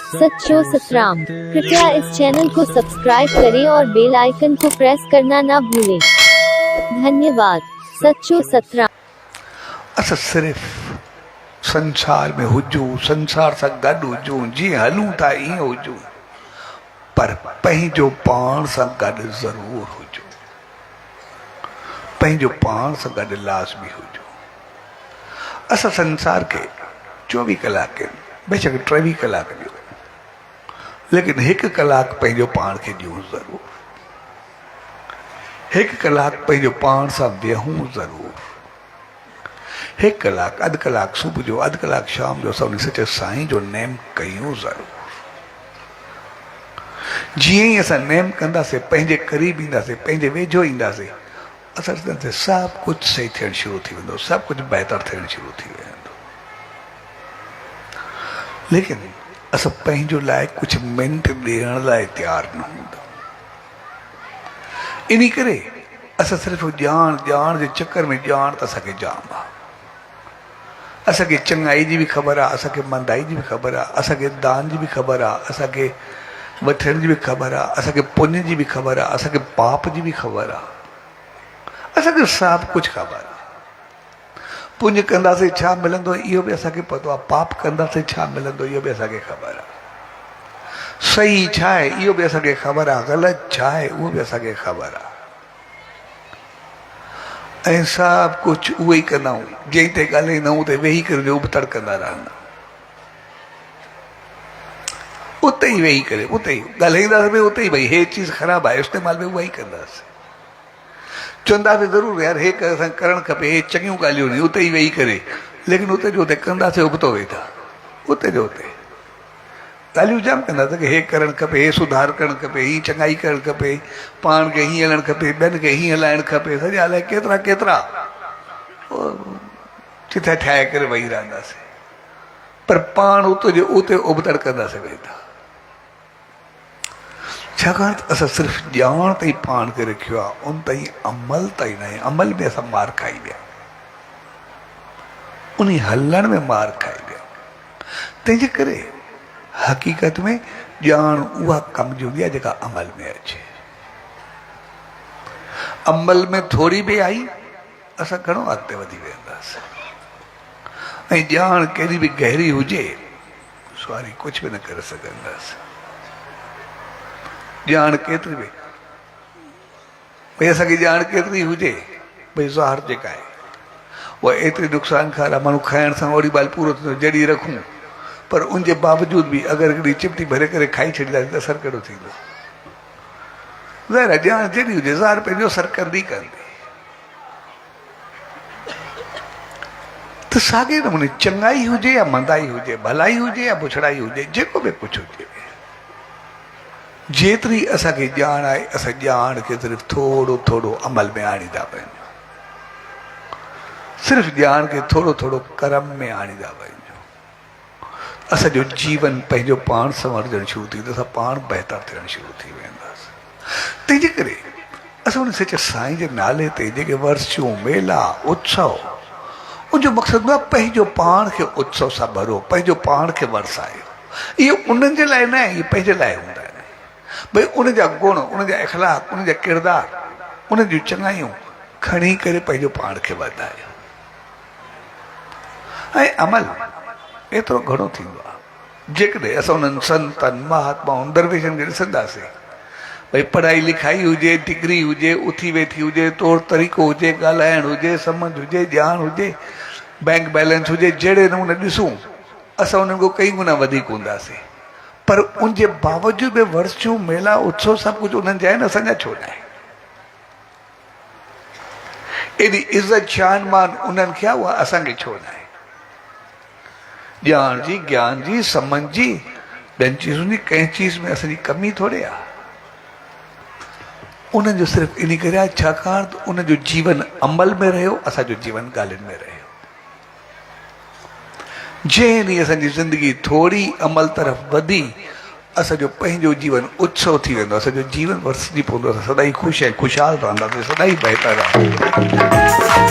सच्चो सतराम। कृपया इस चैनल को सब्सक्राइब करें और बेल आइकन को प्रेस करना ना भूलें। धन्यवाद। सच्चो सतराम। अस सिर्फ संसार में हुजूं, संसार सां गॾु हुजूं, जीअं हलूं था ईअं हुजूं, पर पंहिंजो पाण सां गॾु ज़रूरु हुजूं, पंहिंजो पाण सां गॾु लाज़मी हुजूं। असां संसार खे 24 कलाक बेशक 23 कलाक ॾियो, लेकिन 1 कलाक पंहिंजो पाण खे ॾियूं ज़रूरु, 1 कलाक पंहिंजो पाण सां विहूं ज़रूरु, 1 कलाक, अधु कलाक सुबुह जो, अधु कलाक शाम जो, असां उन सचे साईं जो नेम कयूं ज़रूरु। जीअं ई असां नेम कंदासीं, पंहिंजे क़रीब ईंदासीं, पंहिंजे वेझो ईंदासीं, असां ॾिसंदासीं सभु कुझु सही थियणु शुरू थी वेंदो, सभु कुझु बहितर थियणु शुरू थी वेंदो। लेकिन असां पंहिंजो लाइ कुझु मिंट ॾियण लाइ तयारु न हूंदा। इन करे असां सिर्फ़ु ॼाण जे चकर में, ॼाण त असांखे जाम आहे, असांखे चङाई जी बि ख़बर आहे, असांखे मंदाई जी बि ख़बर आहे, असांखे दान जी बि ख़बर आहे, असांखे वठण जी बि ख़बर आहे, असांखे पुण्य जी बि ख़बर आहे, असांखे पाप जी बि ख़बर आहे, असांखे सभु कुझु ख़बर आहे। पुण्य कंदासीं छा मिलंदो इहो बि असांखे पतो आहे, पाप कंदासीं छा मिलंदो इहो बि असांखे ख़बर आहे, सही छा आहे इहो बि असांखे ख़बर आहे, ग़लति छा आहे उहो बि असांखे ख़बर आहे। ऐं सभु कुझु उहो ई कंदा आहियूं, जंहिं ते ॻाल्हाईंदा आहियूं उते वेही करे उबतड़ कंदा रहंदा, उते ई वेही करे, उते ई ॻाल्हाईंदासीं बि उते ई, भई हे चीज़ ख़राबु आहे, इस्तेमालु बि उहा ई कंदासीं। चवंदासीं ज़रूरु यार हे असां करणु खपे, हे चङियूं ॻाल्हियूं आहिनि, उते ई वेही करे, लेकिन उते जो उते कंदासीं उबतो वेठा, उते जो उते ॻाल्हियूं जाम कंदासीं की हे करणु खपे, हे सुधार करणु खपे, हीअ चङाई करणु खपे, पाण खे हीअं हलणु खपे, ॿियनि खे हीअं हलाइणु खपे, सॼा अलाए केतिरा केतिरा चिथा ठाहे करे वेही रहंदासीं, पर पाण उते जो उते उबतड़ कंदासीं वेठा। छाकाणि त असां सिर्फ़ु ॼाण ताईं पाण खे रखियो आहे, उन ताईं अमल ताईं न आहे। अमल में असां मार खाई विया, उन हलण में मार खाई विया। तंहिंजे करे हक़ीक़त में ॼाण उहा कम जी हूंदी आहे जेका अमल में अचे। अमल में थोरी बि आई असां घणो अॻिते वधी वेंदासीं, ऐं ॼाण केॾी बि गहरी हुजे सवारी कुझु बि न करे सघंदासीं। ॼाण केतिरी बि, भई असांखे ॼाण केतिरी हुजे, भई ज़हर जेका आहे उहा एतिरी नुक़सानकार आहे, माण्हू खाइण सां ओड़ी ॻाल्हि पूरो थींदो जॾहिं रखूं, पर उनजे बावजूद बि अगरि हिकिड़ी चिमटी भरे करे खाई छॾींदासीं त असरु कहिड़ो थींदो। ज़ाहिर आहे ॼाण जॾहिं हुजे ज़हर पंहिंजो असरु कंदी कंदी। त साॻे नमूने चङाई हुजे या मंदाई हुजे, भलाई हुजे या बुछड़ाई हुजे, जेको बि कुझु हुजे, जेतिरी असांखे ॼाण आहे असां ॼाण खे सिर्फ़ु थोरो थोरो अमल में आणींदा वञूं, सिर्फ़ु ॼाण खे थोरो थोरो कर्म में आणींदा वञूं, असांजो जीवन पंहिंजो पाण संवरजणु शुरू थींदो, असां पाण बहितर थियणु शुरू थी वेंदासीं। तंहिंजे करे असां उन सचे साईं जे नाले ते जेके वर्षियूं, मेला, उत्सव, उनजो मक़सदु आहे पंहिंजो पाण खे उत्सव सां भरो, पंहिंजो पाण खे वरसायो। इहो उन्हनि जे लाइ न आहे, इहे पंहिंजे लाइ हूंदा आहिनि। भई उन जा गुण, उन जा इख़लाक़, उन जा किरदार, उन जूं चङाइयूं खणी करे पंहिंजो पाण खे वधायो। ऐं अमल एतिरो घणो थींदो आहे, जेकॾहिं असां उन्हनि संतनि, महात्माउनि, दरवेशनि खे ॾिसंदासीं, भई पढ़ाई लिखाई हुजे, डिग्री हुजे, उथी वेठी हुजे, तौरु तरीक़ो हुजे, ॻाल्हाइणु हुजे, सम्झ हुजे, ॼाण हुजे, बैंक बैलेंस हुजे, जहिड़े नमूने ॾिसूं असां उन्हनि खां कई गुना वधीक हूंदासीं, पर उनजे बावजूद बि वर्षियूं, मेला, उत्सव सभु कुझु उन्हनि जा आहिनि, असांजा छो न आहे। एॾी इज़त शान मान उन्हनि खे आहे, उहा असांखे छो न आहे। ॼाण जी, ज्ञान जी, सम्झ जी, ॿियनि चीज़ुनि जी कंहिं चीज़ में असांजी कमी थोरे आहे। उन्हनि जो सिर्फ़ु इन करे आहे छाकाणि त उनजो जीवन अमल में रहियो, असांजो जीवन ॻाल्हियुनि में रहियो। जंहिं ॾींहुं असांजी ज़िंदगी थोरी अमल तरफ़ वधी, असांजो पंहिंजो जीवन उत्सव थी वेंदो, असांजो जीवन वरसजी पवंदो, असां सदाईं ख़ुशि ऐं ख़ुशहाल रहंदासीं, सदाईं बहितर रहंदासीं।